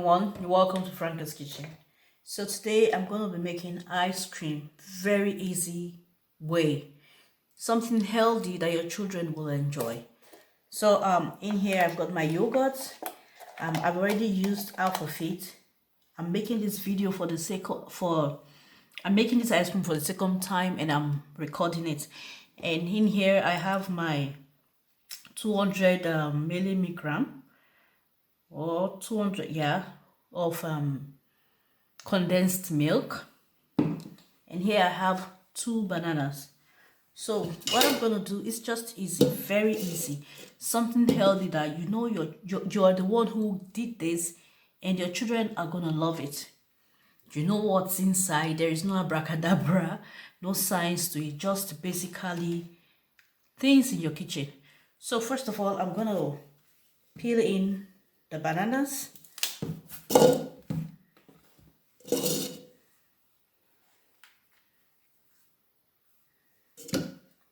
everyone, welcome to Franka's kitchen. So today I'm going to be making ice cream, very easy way, something healthy that your children will enjoy. So in here I've got my yogurt. I've already used half of it. I'm making this video for the sake of I'm making this ice cream for the second time and I'm recording it. And in here I have my 200 milligram or 200 of condensed milk, and here I have 2 bananas. So what I'm gonna do is just easy, very easy, something healthy that you know you're the one who did this and your children are gonna love it. You know what's inside. There is no abracadabra, no science to it, just basically things in your kitchen. So first of all, I'm gonna peel in the bananas.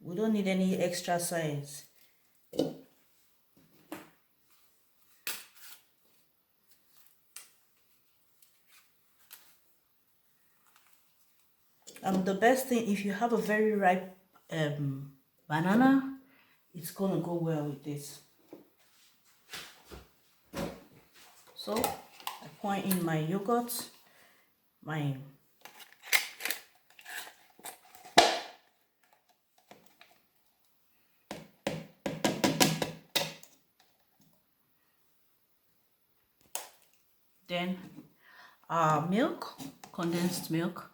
We don't need any extra science. The best thing, if you have a very ripe banana, it's gonna go well with this. So I pour in my yogurt, then milk, condensed milk,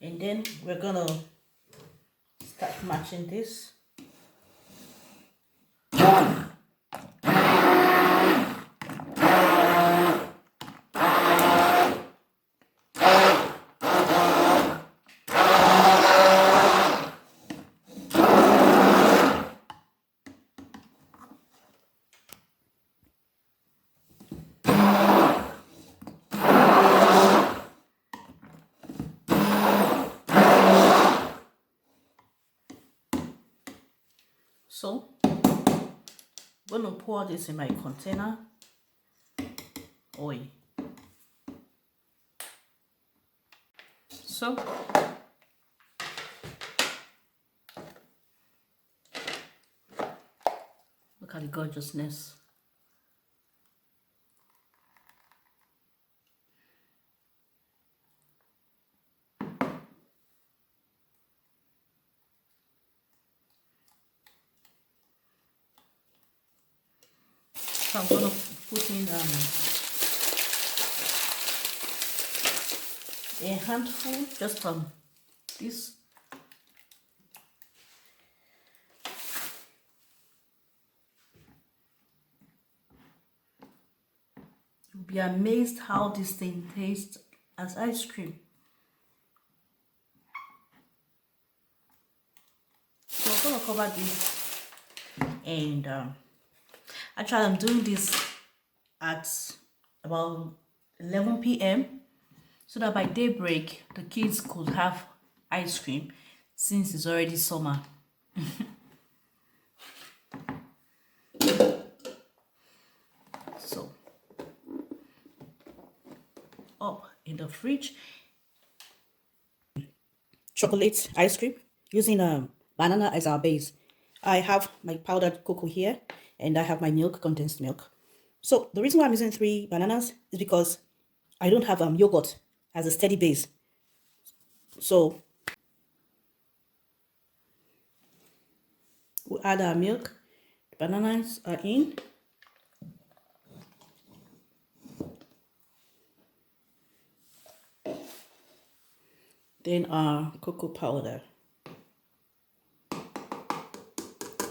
and then we're gonna start matching this. So I'm gonna pour this in my container. Oil. So look at the gorgeousness. So I'm gonna put in a handful, just this. You'll be amazed how this thing tastes as ice cream. So I'm gonna cover this, and actually I'm doing this at about 11 p.m. so that by daybreak the kids could have ice cream since it's already summer. So up in the fridge, chocolate ice cream using banana as our base. I have my powdered cocoa here and I have my milk, condensed milk. So the reason why I'm using 3 bananas is because I don't have yogurt as a steady base. So we add our milk, the bananas are in, then our cocoa powder.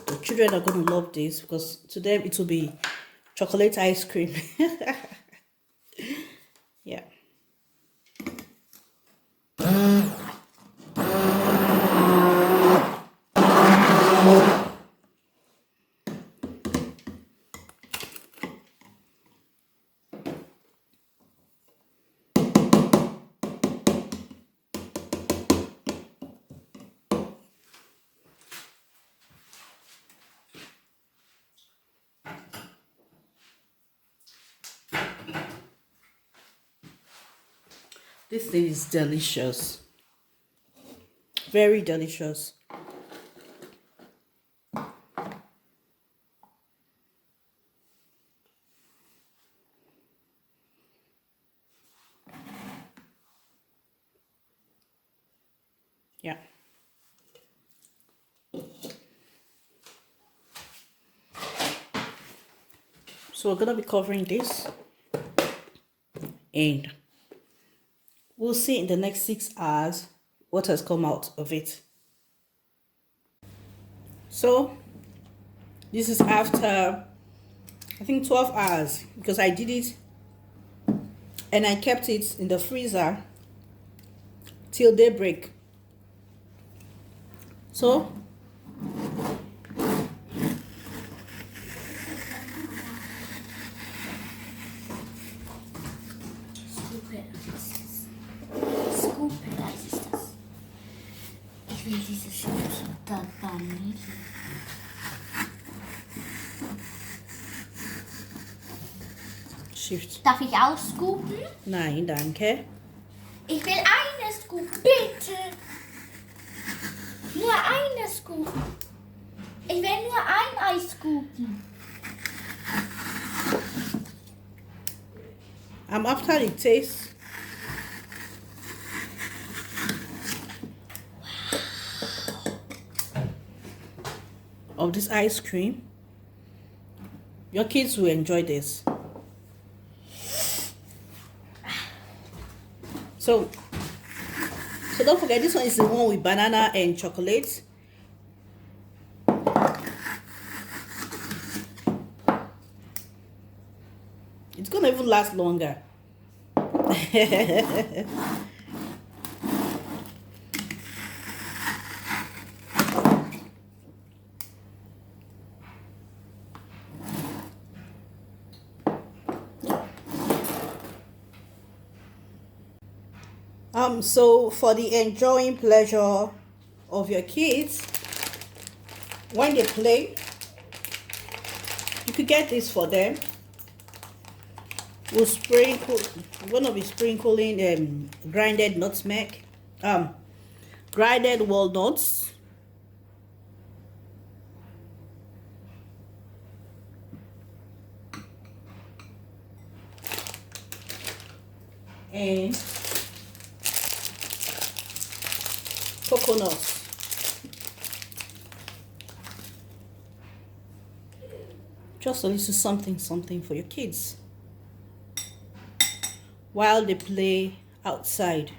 The children are going to love this because to them it will be chocolate ice cream. Yeah. This thing is delicious. Very delicious. Yeah. So we're gonna be covering this, and we'll see in the next 6 hours what has come out of it. So this is after, I think, 12 hours, because I did it and I kept it in the freezer till daybreak. So Ich will diese Schokolade nicht. Shift. Darf ich auch scoopen? Nein, danke. Ich will eine scoopen, bitte. Nur eine scoopen. Ich will nur ein Eis scoopen. I'm after the taste. Of this ice cream. Your kids will enjoy this. So don't forget, this one is the one with banana and chocolate. It's gonna even last longer. So for the enjoying pleasure of your kids, when they play, you could get this for them. We're gonna be sprinkling grinded nutmeg, grinded walnuts, and coconuts. Just a little something for your kids while they play outside.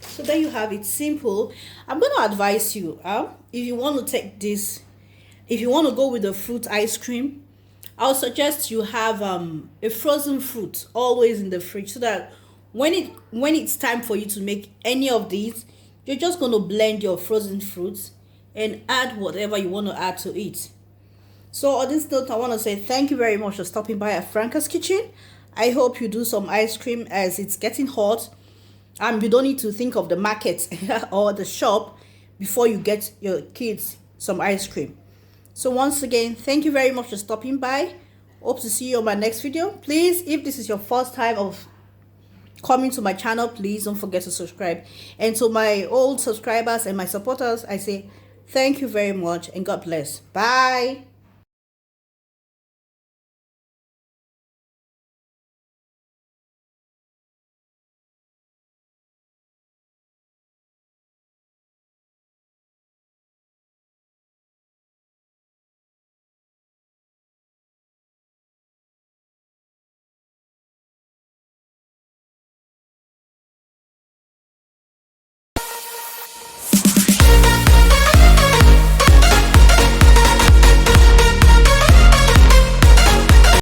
So there you have it, simple. I'm going to advise you, if you want to take this, if you want to go with the fruit ice cream, I'll suggest you have a frozen fruit always in the fridge, so that when it's time for you to make any of these, you're just going to blend your frozen fruits and add whatever you want to add to it. So on this note, I want to say thank you very much for stopping by at Franka's Kitchen. I hope you do some ice cream as it's getting hot. You don't need to think of the market or the shop before you get your kids some ice cream. So once again, thank you very much for stopping by. Hope to see you on my next video. Please, if this is your first time of coming to my channel, please don't forget to subscribe. And to my old subscribers and my supporters, I say thank you very much and God bless. Bye.